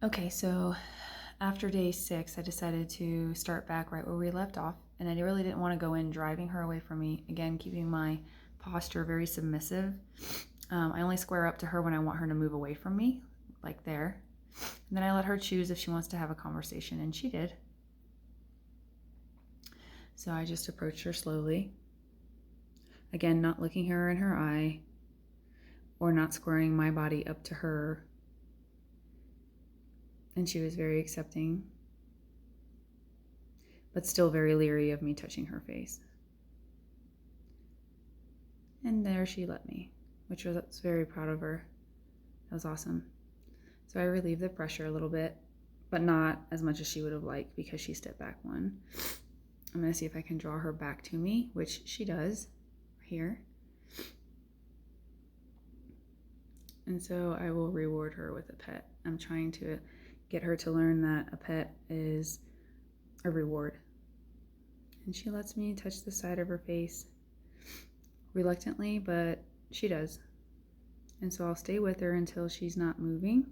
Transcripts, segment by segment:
Okay, so after day 6, I decided to start back right where we left off, and I really didn't want to go in driving her away from me. Again, keeping my posture very submissive. I only square up to her when I want her to move away from me, like there. And then I let her choose if she wants to have a conversation, and she did. So I just approached her slowly. Again, not looking her in her eye or not squaring my body up to her. And she was very accepting, but still very leery of me touching her face. And there she let me, which I was very proud of her. That was awesome. So I relieved the pressure a little bit, but not as much as she would have liked because she stepped back one. I'm going to see if I can draw her back to me, which she does here. And so I will reward her with a pet. I'm trying to get her to learn that a pet is a reward. And she lets me touch the side of her face reluctantly, but she does. And so I'll stay with her until she's not moving,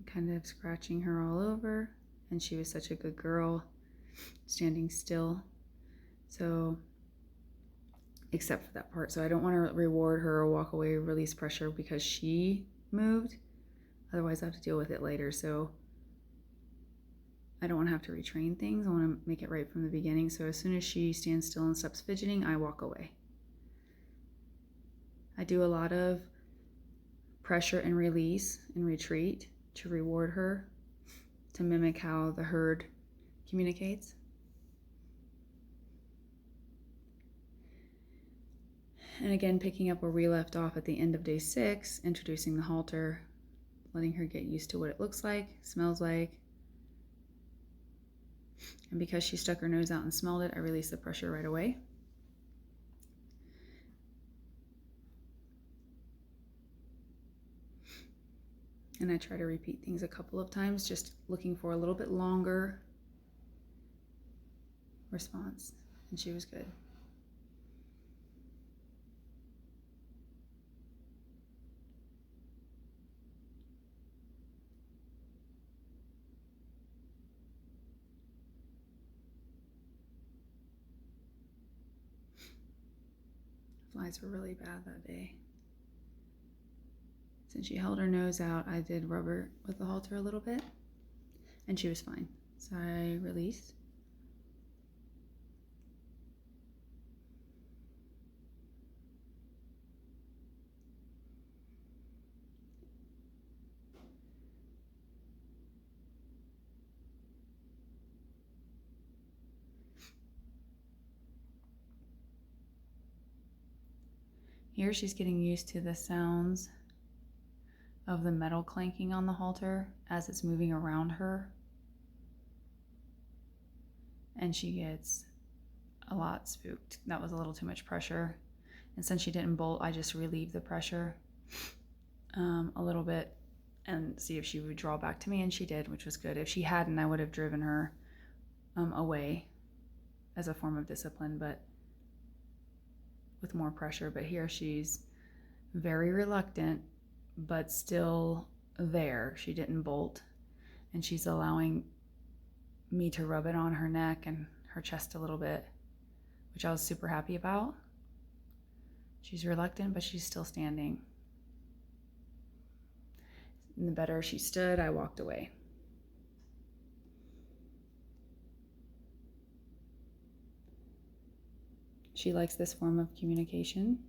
kind of scratching her all over. And she was such a good girl, standing still. So, except for that part. So I don't want to reward her or walk away, release pressure because she moved. Otherwise I have to deal with it later. So I don't want to have to retrain things. I want to make it right from the beginning. So as soon as she stands still and stops fidgeting, I walk away. I do a lot of pressure and release and retreat to reward her, to mimic how the herd communicates. And again, picking up where we left off at the end of day 6, introducing the halter, letting her get used to what it looks like, smells like. And because she stuck her nose out and smelled it, I released the pressure right away. And I try to repeat things a couple of times, just looking for a little bit longer response. And she was good. Flies were really bad that day. Since she held her nose out, I did rub her with the halter a little bit, and she was fine. So I released. Here she's getting used to the sounds of the metal clanking on the halter as it's moving around her. And she gets a lot spooked. That was a little too much pressure. And since she didn't bolt, I just relieved the pressure a little bit and see if she would draw back to me, and she did, which was good. If she hadn't, I would have driven her away as a form of discipline, but with more pressure. But here she's very reluctant, but still there. She didn't bolt, and she's allowing me to rub it on her neck and her chest a little bit, which I was super happy about. She's reluctant, but she's still standing. And the better she stood, I walked away. She likes this form of communication.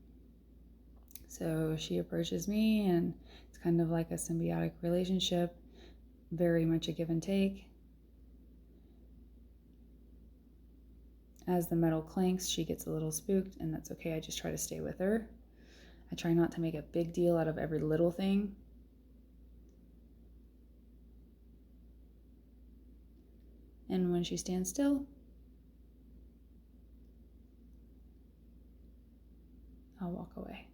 So she approaches me, and it's kind of like a symbiotic relationship, very much a give and take. As the metal clanks, she gets a little spooked, and that's okay. I just try to stay with her. I try not to make a big deal out of every little thing. And when she stands still, I'll walk away.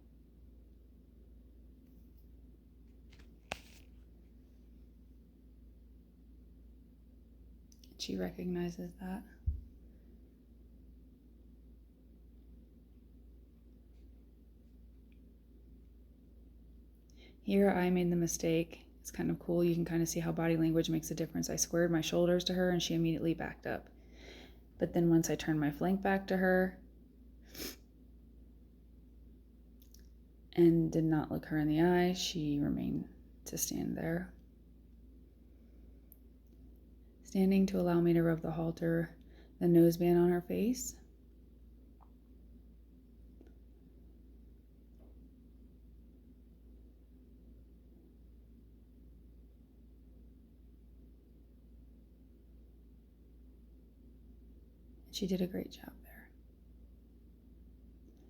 She recognizes that. Here I made the mistake It's kind of cool. You can kind of see how body language makes a difference. I squared my shoulders to her and she immediately backed up. But then once I turned my flank back to her and did not look her in the eye, she remained to stand there. Standing to allow me to rub the halter, the noseband on her face. She did a great job there.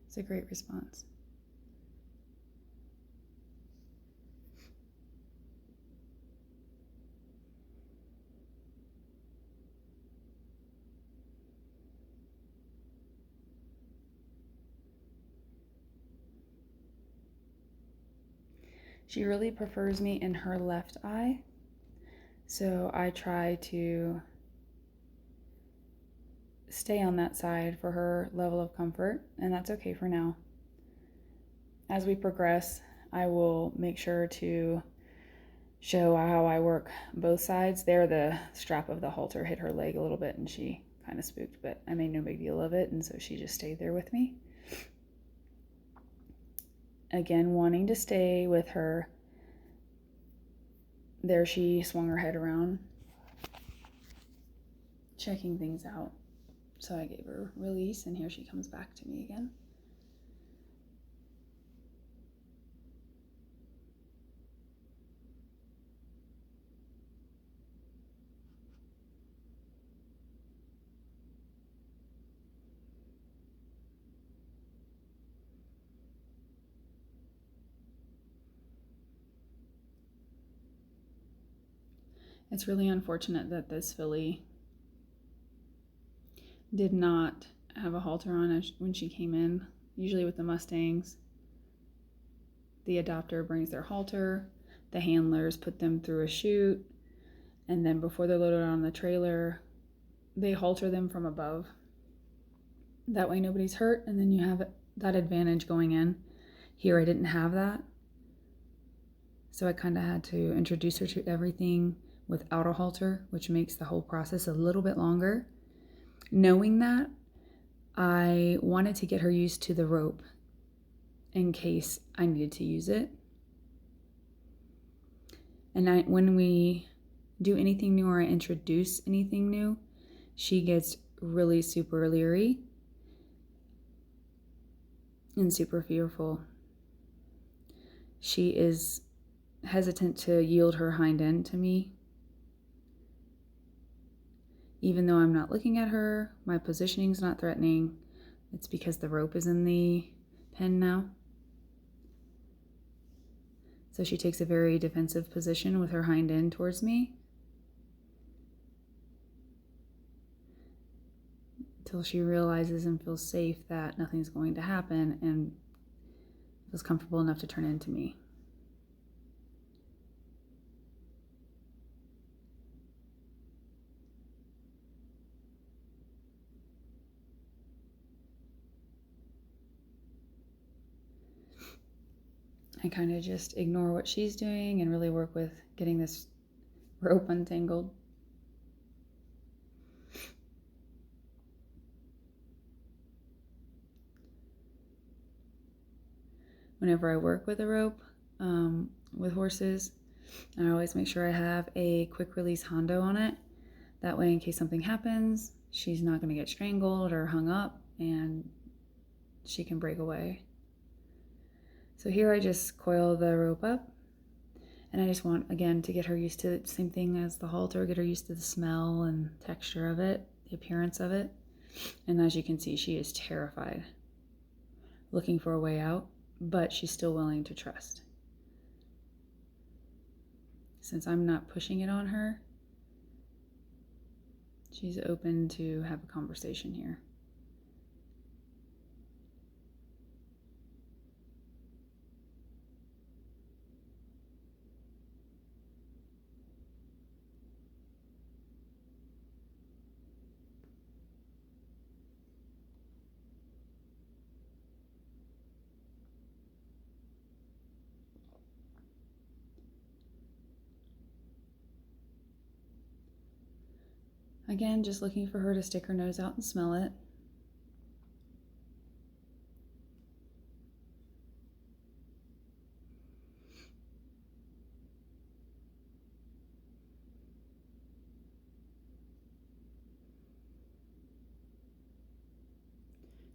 It's a great response. She really prefers me in her left eye, so I try to stay on that side for her level of comfort, and that's okay for now. As we progress, I will make sure to show how I work both sides. There, the strap of the halter hit her leg a little bit and she kind of spooked, but I made no big deal of it, and so she just stayed there with me. Again, wanting to stay with her. There she swung her head around, checking things out. So I gave her release, and here she comes back to me again. It's really unfortunate that this filly did not have a halter on when she came in. Usually with the Mustangs, the adopter brings their halter, the handlers put them through a chute, and then before they're loaded on the trailer, they halter them from above. That way nobody's hurt, and then you have that advantage going in. Here I didn't have that, so I kind of had to introduce her to everything without a halter, which makes the whole process a little bit longer. Knowing that, I wanted to get her used to the rope in case I needed to use it. And when we do anything new or I introduce anything new, she gets really super leery and super fearful. She is hesitant to yield her hind end to me. Even though I'm not looking at her, my positioning's not threatening. It's because the rope is in the pen now. So she takes a very defensive position with her hind end towards me until she realizes and feels safe that nothing's going to happen and feels comfortable enough to turn into me. I kind of just ignore what she's doing and really work with getting this rope untangled. Whenever I work with a rope with horses, I always make sure I have a quick release hondo on it. That way, in case something happens, she's not going to get strangled or hung up and she can break away. So here I just coil the rope up, and I just want, again, to get her used to the same thing as the halter, get her used to the smell and texture of it, the appearance of it. And as you can see, she is terrified, looking for a way out, but she's still willing to trust. Since I'm not pushing it on her, she's open to have a conversation here. Again, just looking for her to stick her nose out and smell it.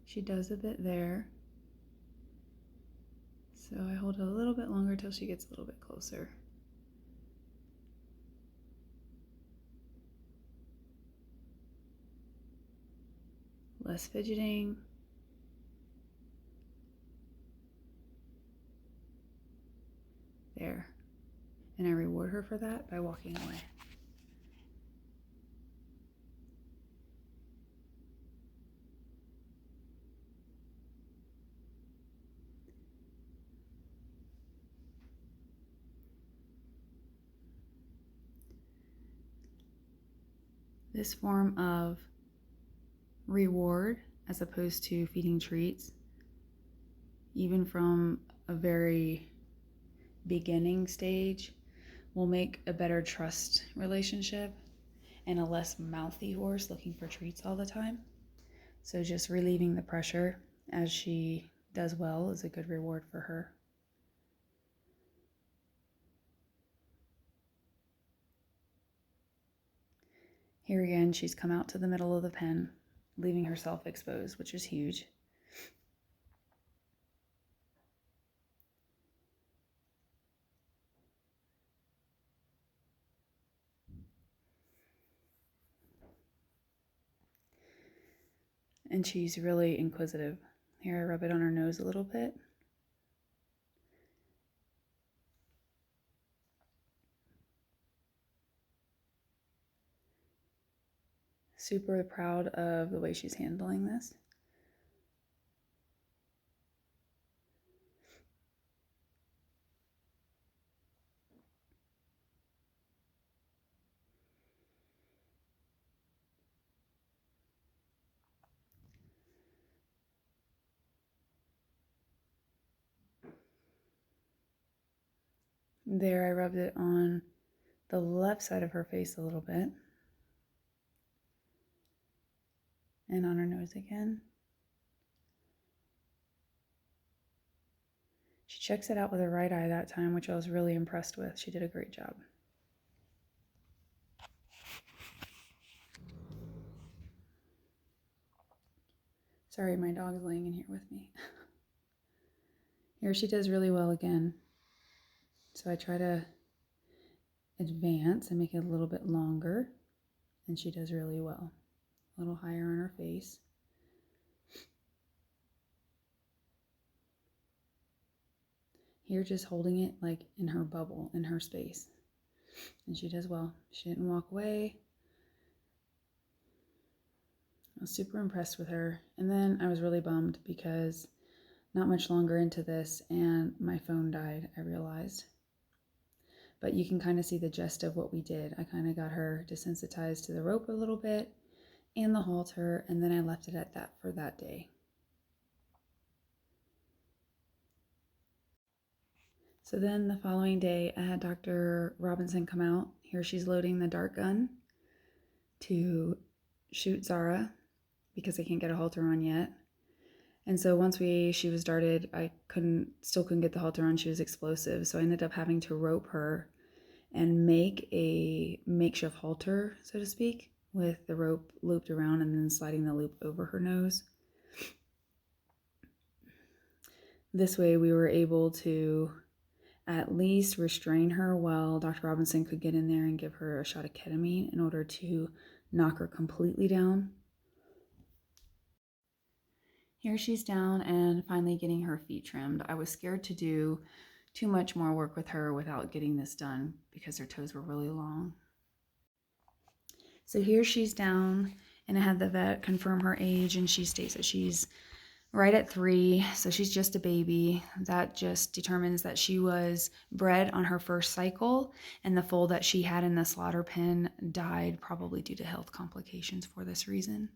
She does a bit there. So I hold it a little bit longer till she gets a little bit closer. Less fidgeting. There. And I reward her for that by walking away. This form of reward, as opposed to feeding treats, even from a very beginning stage, will make a better trust relationship and a less mouthy horse looking for treats all the time. So just relieving the pressure as she does well is a good reward for her. Here again, she's come out to the middle of the pen, leaving herself exposed, which is huge. And she's really inquisitive. Here, I rub it on her nose a little bit. Super proud of the way she's handling this. There, I rubbed it on the left side of her face a little bit. And on her nose again. She checks it out with her right eye that time, which I was really impressed with. She did a great job. Sorry, my dog's laying in here with me. Here she does really well again. So I try to advance and make it a little bit longer, and she does really well. A little higher on her face. Here, just holding it like in her bubble, in her space. And she does well. She didn't walk away. I was super impressed with her. And then I was really bummed because not much longer into this and my phone died, I realized. But you can kind of see the gist of what we did. I kind of got her desensitized to the rope a little bit and the halter, and then I left it at that for that day. So then the following day, I had Dr. Robinson come out. Here she's loading the dart gun to shoot Zahra because I can't get a halter on yet. And so once she was darted, I still couldn't get the halter on. She was explosive. So I ended up having to rope her and make a makeshift halter, so to speak, with the rope looped around and then sliding the loop over her nose. This way we were able to at least restrain her while Dr. Robinson could get in there and give her a shot of ketamine in order to knock her completely down. Here she's down and finally getting her feet trimmed. I was scared to do too much more work with her without getting this done because her toes were really long. So here she's down, and I had the vet confirm her age, and she states that she's right at 3, so she's just a baby. That just determines that she was bred on her first cycle, and the foal that she had in the slaughter pen died probably due to health complications for this reason.